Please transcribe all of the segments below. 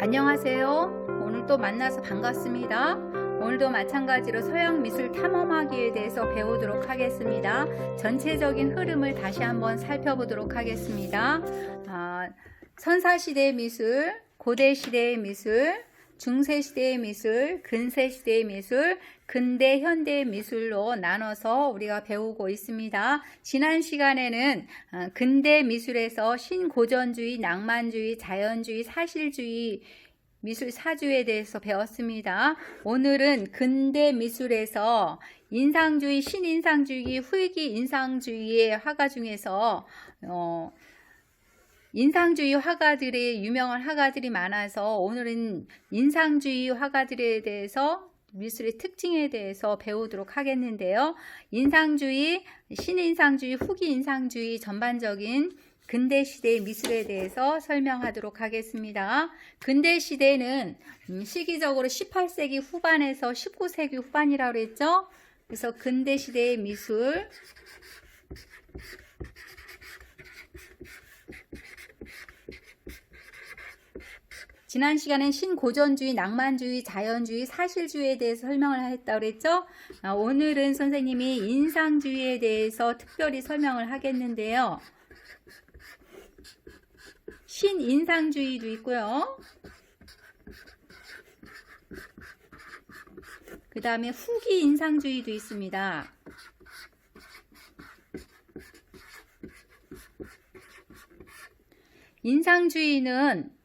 안녕하세요. 오늘 또 만나서 반갑습니다. 오늘도 마찬가지로 서양 미술 탐험하기에 대해서 배우도록 하겠습니다. 전체적인 흐름을 다시 한번 살펴보도록 하겠습니다. 선사시대의 미술, 고대시대의 미술, 중세시대의 미술, 근세시대의 미술, 근대, 현대의 미술로 나눠서 우리가 배우고 있습니다. 지난 시간에는 근대 미술에서 신고전주의, 낭만주의, 자연주의, 사실주의, 미술 사주에 대해서 배웠습니다. 오늘은 근대 미술에서 인상주의, 신인상주의, 후기 인상주의의 화가 중에서 인상주의 화가들의 유명한 화가들이 많아서 오늘은 인상주의 화가들에 대해서 미술의 특징에 대해서 배우도록 하겠는데요. 인상주의, 신인상주의, 후기 인상주의 전반적인 근대시대의 미술에 대해서 설명하도록 하겠습니다. 근대시대는 시기적으로 18세기 후반에서 19세기 후반이라고 했죠. 그래서 근대시대의 미술, 지난 시간엔 신고전주의, 낭만주의, 자연주의, 사실주의에 대해서 설명을 했다고 그랬죠. 오늘은 선생님이 인상주의에 대해서 특별히 설명을 하겠는데요. 신인상주의도 있고요. 그 다음에 후기 인상주의도 있습니다. 인상주의는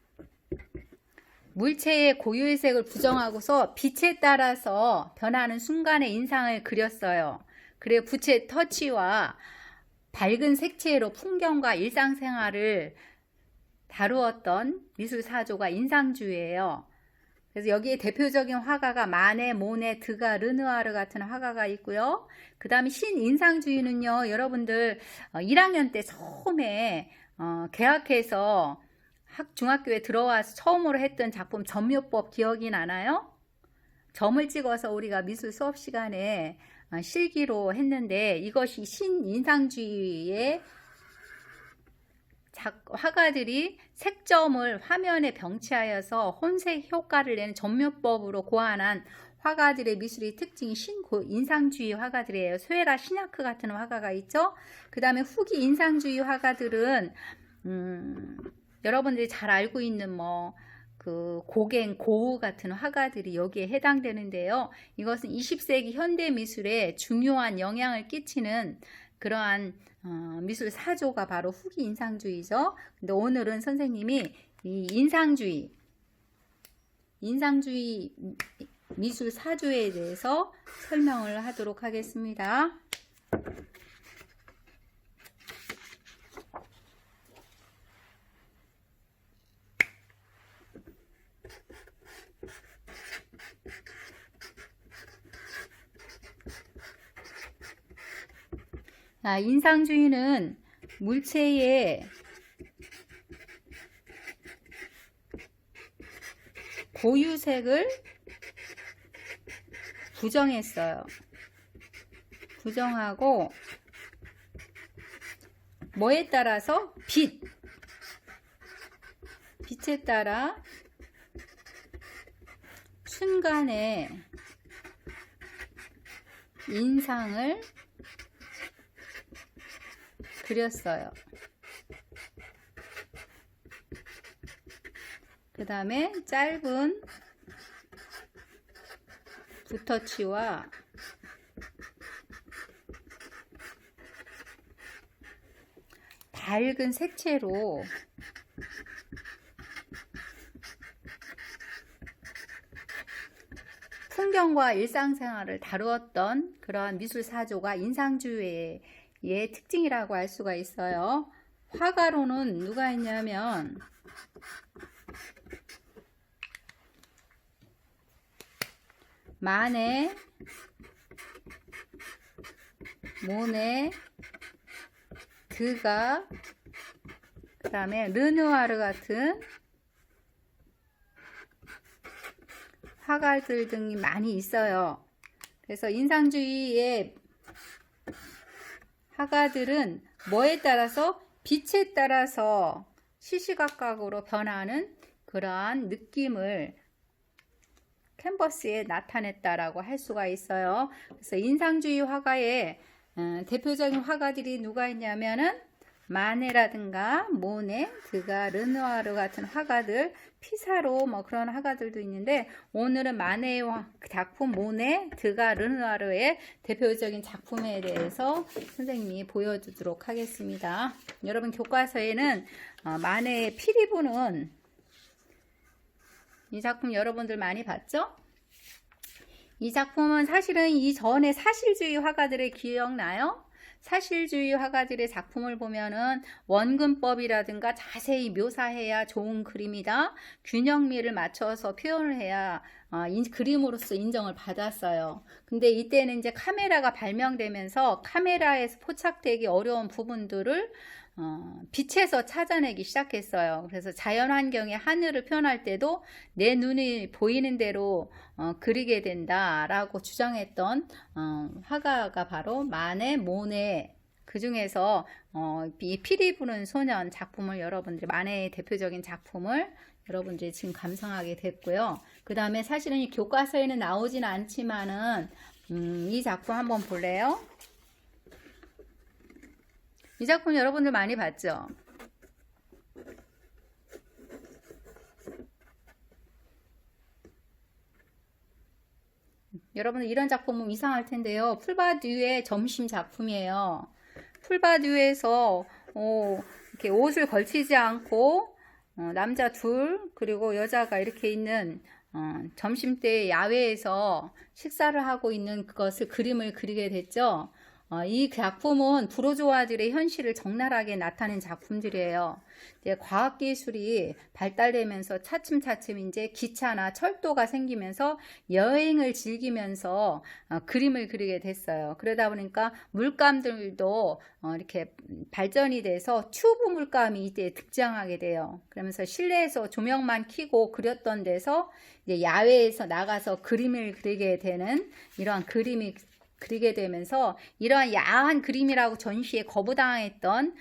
물체의 고유의 색을 부정하고서 빛에 따라서 변하는 순간의 인상을 그렸어요. 그리고 부채 터치와 밝은 색채로 풍경과 일상생활을 다루었던 미술사조가 인상주의예요. 그래서 여기에 대표적인 화가가 마네, 모네, 드가, 르누아르 같은 화가가 있고요. 그 다음에 신인상주의는요, 여러분들 1학년 때 처음에 개학해서 중학교에 들어와서 처음으로 했던 작품 점묘법 기억이 나나요? 점을 찍어서 우리가 미술 수업 시간에 실기로 했는데, 이것이 신인상주의의 화가들이 색점을 화면에 병치하여서 혼색 효과를 내는 점묘법으로 고안한 화가들의 미술의 특징이 신인상주의 화가들이에요. 스웨라 시냐크 같은 화가가 있죠. 그 다음에 후기 인상주의 화가들은 여러분들이 잘 알고 있는 고갱, 고우 같은 화가들이 여기에 해당되는데요. 이것은 20세기 현대 미술에 중요한 영향을 끼치는 그러한 미술 사조가 바로 후기 인상주의죠. 근데 오늘은 선생님이 이 인상주의 미술 사조에 대해서 설명을 하도록 하겠습니다. 인상주의는 물체의 고유색을 부정했어요. 부정하고 뭐에 따라서? 빛에 따라 순간의 인상을 그렸어요. 그 다음에 짧은 붓터치와 밝은 색채로 풍경과 일상생활을 다루었던 그러한 미술사조가 인상주의의 특징이라고 할 수가 있어요. 화가로는 누가 있냐면 마네, 모네, 드가, 그 다음에 르누아르 같은 화가들 등이 많이 있어요. 그래서 인상주의의 화가들은 뭐에 따라서? 빛에 따라서 시시각각으로 변하는 그러한 느낌을 캔버스에 나타냈다라고 할 수가 있어요. 그래서 인상주의 화가의 대표적인 화가들이 누가 있냐면은 마네라든가 모네, 드가, 르누아르 같은 화가들, 피사로 뭐 그런 화가들도 있는데, 오늘은 마네의 작품 모네, 드가, 르누아르의 대표적인 작품에 대해서 선생님이 보여주도록 하겠습니다. 여러분 교과서에는 마네의 피리 부는 이 작품 여러분들 많이 봤죠? 이 작품은 사실은 이전에 사실주의 화가들의 기억나요? 사실주의 화가들의 작품을 보면은 원근법이라든가 자세히 묘사해야 좋은 그림이다. 균형미를 맞춰서 표현을 해야 그림으로서 인정을 받았어요. 근데 이때는 이제 카메라가 발명되면서 카메라에서 포착되기 어려운 부분들을 빛에서 찾아내기 시작했어요. 그래서 자연환경의 하늘을 표현할 때도 내 눈이 보이는 대로 그리게 된다라고 주장했던 화가가 바로 마네, 모네. 그 중에서 이 피리 부는 소년 작품을 여러분들이 마네의 대표적인 작품을 여러분들이 지금 감상하게 됐고요. 그 다음에 사실은 이 교과서에는 나오지는 않지만은 이 작품 한번 볼래요? 이 작품 여러분들 많이 봤죠? 여러분들 이런 작품은 이상할 텐데요. 풀바듀의 점심 작품이에요. 풀바듀에서 이렇게 옷을 걸치지 않고 남자 둘 그리고 여자가 이렇게 있는 점심때 야외에서 식사를 하고 있는 그것을 그림을 그리게 됐죠. 이 작품은 불호조화들의 현실을 적나라하게 나타낸 작품들이에요. 이제 과학기술이 발달되면서 차츰차츰 이제 기차나 철도가 생기면서 여행을 즐기면서 그림을 그리게 됐어요. 그러다 보니까 물감들도 이렇게 발전이 돼서 튜브 물감이 이때 등장하게 돼요. 그러면서 실내에서 조명만 켜고 그렸던 데서 이제 야외에서 나가서 그림을 그리게 되는 이러한 그림이 그리게 되면서 이러한 야한 그림이라고 전시에 거부당했던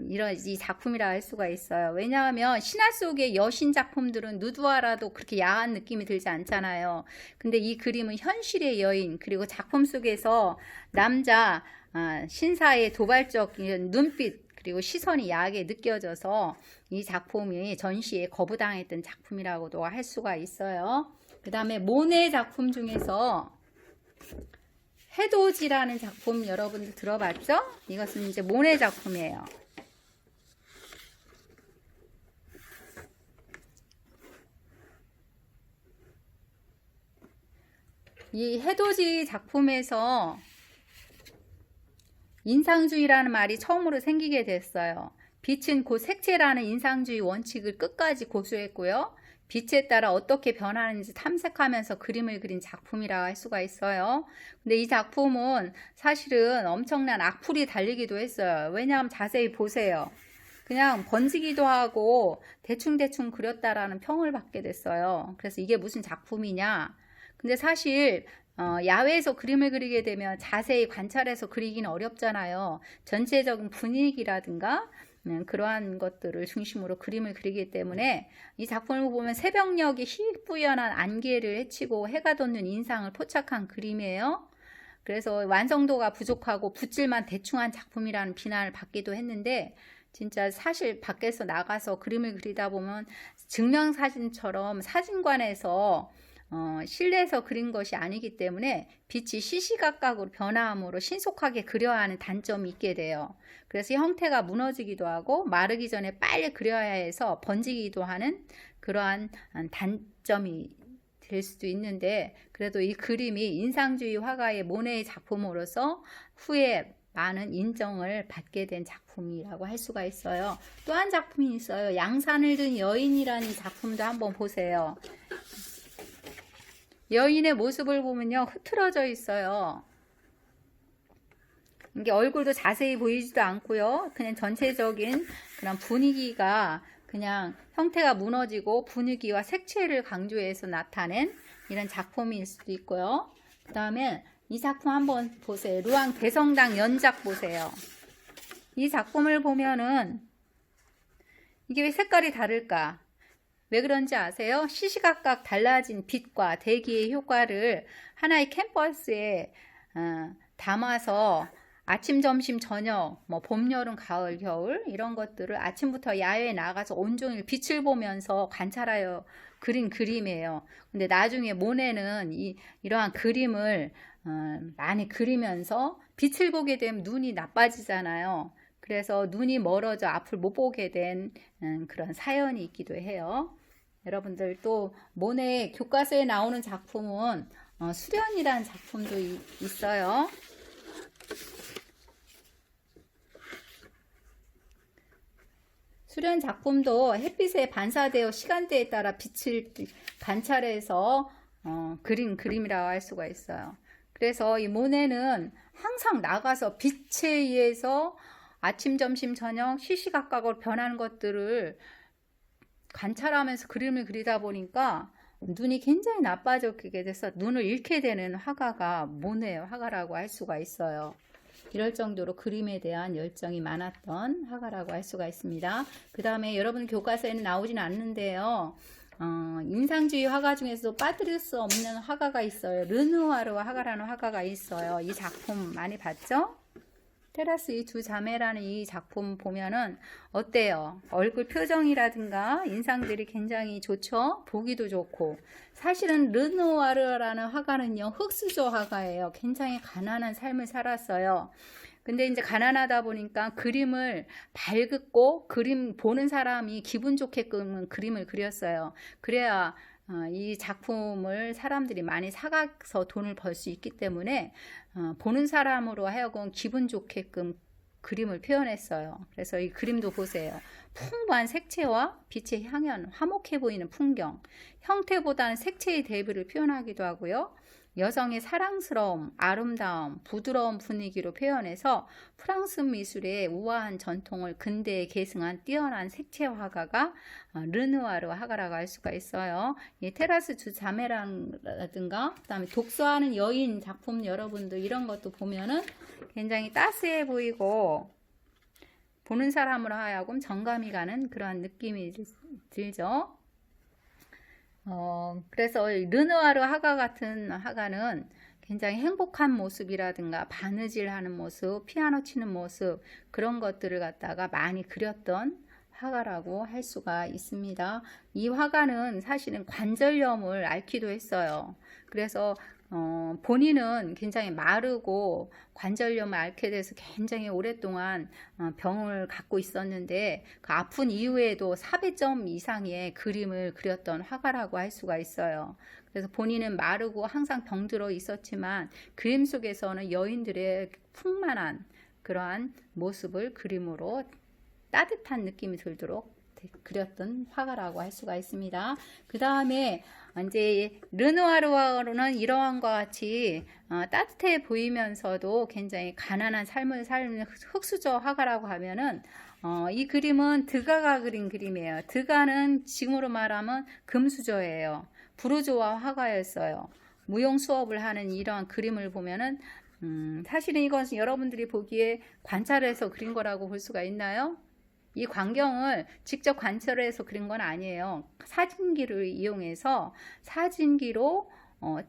이런 이 작품이라 할 수가 있어요. 왜냐하면 신화 속의 여신 작품들은 누드화라도 그렇게 야한 느낌이 들지 않잖아요. 근데 이 그림은 현실의 여인 그리고 작품 속에서 남자 신사의 도발적인 눈빛 그리고 시선이 야하게 느껴져서 이 작품이 전시에 거부당했던 작품이라고도 할 수가 있어요. 그 다음에 모네 작품 중에서 해돋이라는 작품 여러분들 들어봤죠? 이것은 이제 모네 작품이에요. 이 해돋이 작품에서 인상주의라는 말이 처음으로 생기게 됐어요. 빛은 곧 색채라는 인상주의 원칙을 끝까지 고수했고요. 빛에 따라 어떻게 변하는지 탐색하면서 그림을 그린 작품이라 할 수가 있어요. 근데 이 작품은 사실은 엄청난 악플이 달리기도 했어요. 왜냐하면 자세히 보세요. 그냥 번지기도 하고 대충대충 그렸다라는 평을 받게 됐어요. 그래서 이게 무슨 작품이냐? 근데 사실 야외에서 그림을 그리게 되면 자세히 관찰해서 그리기는 어렵잖아요. 전체적인 분위기라든가 그러한 것들을 중심으로 그림을 그리기 때문에 이 작품을 보면 새벽녘이 희뿌연한 안개를 헤치고 해가 돋는 인상을 포착한 그림이에요. 그래서 완성도가 부족하고 붓질만 대충한 작품이라는 비난을 받기도 했는데 진짜 사실 밖에서 나가서 그림을 그리다 보면 증명사진처럼 사진관에서 실내에서 그린 것이 아니기 때문에 빛이 시시각각으로 변화함으로 신속하게 그려야 하는 단점이 있게 돼요. 그래서 형태가 무너지기도 하고 마르기 전에 빨리 그려야 해서 번지기도 하는 그러한 단점이 될 수도 있는데 그래도 이 그림이 인상주의 화가의 모네의 작품으로서 후에 많은 인정을 받게 된 작품이라고 할 수가 있어요. 또 한 작품이 있어요. 양산을 든 여인이라는 작품도 한번 보세요. 여인의 모습을 보면요 흐트러져 있어요. 이게 얼굴도 자세히 보이지도 않고요. 그냥 전체적인 그런 분위기가 그냥 형태가 무너지고 분위기와 색채를 강조해서 나타낸 이런 작품일 수도 있고요. 그 다음에 이 작품 한번 보세요. 루앙 대성당 연작 보세요. 이 작품을 보면은 이게 왜 색깔이 다를까? 왜 그런지 아세요? 시시각각 달라진 빛과 대기의 효과를 하나의 캠퍼스에 담아서 아침, 점심, 저녁, 뭐 봄, 여름, 가을, 겨울 이런 것들을 아침부터 야외에 나가서 온종일 빛을 보면서 관찰하여 그린 그림이에요. 근데 나중에 모네는 이러한 그림을 많이 그리면서 빛을 보게 되면 눈이 나빠지잖아요. 그래서 눈이 멀어져 앞을 못 보게 된 그런 사연이 있기도 해요. 여러분들 또 모네 교과서에 나오는 작품은 수련이라는 작품도 있어요. 수련 작품도 햇빛에 반사되어 시간대에 따라 빛을 관찰해서 그린 그림이라고 할 수가 있어요. 그래서 이 모네는 항상 나가서 빛에 의해서 아침, 점심, 저녁 시시각각으로 변하는 것들을 관찰하면서 그림을 그리다 보니까 눈이 굉장히 나빠지게 돼서 눈을 잃게 되는 화가가 모네 화가라고 할 수가 있어요. 이럴 정도로 그림에 대한 열정이 많았던 화가라고 할 수가 있습니다. 그 다음에 여러분 교과서에는 나오진 않는데요. 인상주의 화가 중에서도 빠뜨릴 수 없는 화가가 있어요. 르누아르 화가라는 화가가 있어요. 이 작품 많이 봤죠? 테라스 이 두 자매라는 이 작품 보면은 어때요? 얼굴 표정이라든가 인상들이 굉장히 좋죠? 보기도 좋고. 사실은 르누아르라는 화가는요, 흙수저 화가예요. 굉장히 가난한 삶을 살았어요. 근데 이제 가난하다 보니까 그림을 밝고 그림 보는 사람이 기분 좋게끔 그림을 그렸어요. 그래야 이 작품을 사람들이 많이 사가서 돈을 벌 수 있기 때문에 보는 사람으로 하여금 기분 좋게끔 그림을 표현했어요. 그래서 이 그림도 보세요. 풍부한 색채와 빛의 향연, 화목해 보이는 풍경, 형태보다는 색채의 대비를 표현하기도 하고요. 여성의 사랑스러움, 아름다움, 부드러운 분위기로 표현해서 프랑스 미술의 우아한 전통을 근대에 계승한 뛰어난 색채 화가가 르누아르 화가라고 할 수가 있어요. 이 테라스 두 자매라든가 그다음에 독서하는 여인 작품 여러분들 이런 것도 보면은 굉장히 따스해 보이고 보는 사람으로 하여금 정감이 가는 그러한 느낌이 들죠. 그래서 르누아르 화가 같은 화가는 굉장히 행복한 모습이라든가 바느질하는 모습, 피아노 치는 모습 그런 것들을 갖다가 많이 그렸던 화가라고 할 수가 있습니다. 이 화가는 사실은 관절염을 앓기도 했어요. 그래서 본인은 굉장히 마르고 관절염을 앓게 돼서 굉장히 오랫동안 병을 갖고 있었는데 그 아픈 이후에도 400점 이상의 그림을 그렸던 화가라고 할 수가 있어요. 그래서 본인은 마르고 항상 병들어 있었지만 그림 속에서는 여인들의 풍만한 그러한 모습을 그림으로 따뜻한 느낌이 들도록 그렸던 화가라고 할 수가 있습니다. 그 다음에 이제 르누아르는 이러한 것 같이 따뜻해 보이면서도 굉장히 가난한 삶을 사는 흙수저 화가라고 하면은 이 그림은 드가가 그린 그림이에요. 드가는 지금으로 말하면 금수저예요. 부르주아 화가였어요. 무용 수업을 하는 이러한 그림을 보면은 사실은 이것은 여러분들이 보기에 관찰해서 그린 거라고 볼 수가 있나요? 이 광경을 직접 관찰해서 그린 건 아니에요. 사진기를 이용해서 사진기로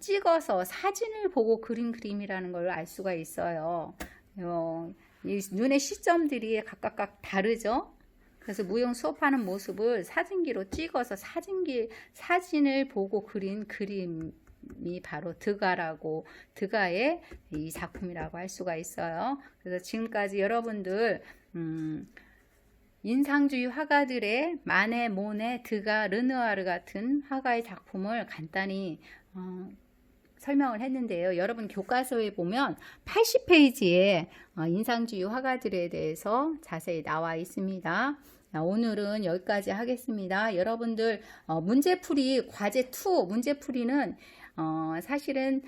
찍어서 사진을 보고 그린 그림이라는 걸 알 수가 있어요. 이 눈의 시점들이 각각 다르죠. 그래서 무용 수업하는 모습을 사진기로 찍어서 사진을 보고 그린 그림이 바로 드가의 이 작품이라고 할 수가 있어요. 그래서 지금까지 여러분들 인상주의 화가들의 마네, 모네, 드가, 르누아르 같은 화가의 작품을 간단히 설명을 했는데요. 여러분 교과서에 보면 80페이지에 인상주의 화가들에 대해서 자세히 나와 있습니다. 오늘은 여기까지 하겠습니다. 여러분들 문제풀이 과제 2 문제풀이는 사실은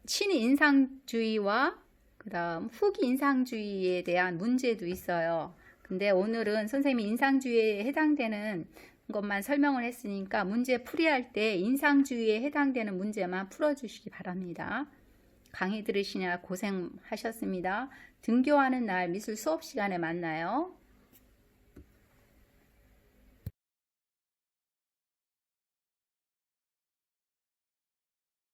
친인상주의와 그다음 후기 인상주의에 대한 문제도 있어요. 근데 오늘은 선생님이 인상주의에 해당되는 것만 설명을 했으니까 문제 풀이할 때 인상주의에 해당되는 문제만 풀어주시기 바랍니다. 강의 들으시느라 고생하셨습니다. 등교하는 날 미술 수업 시간에 만나요.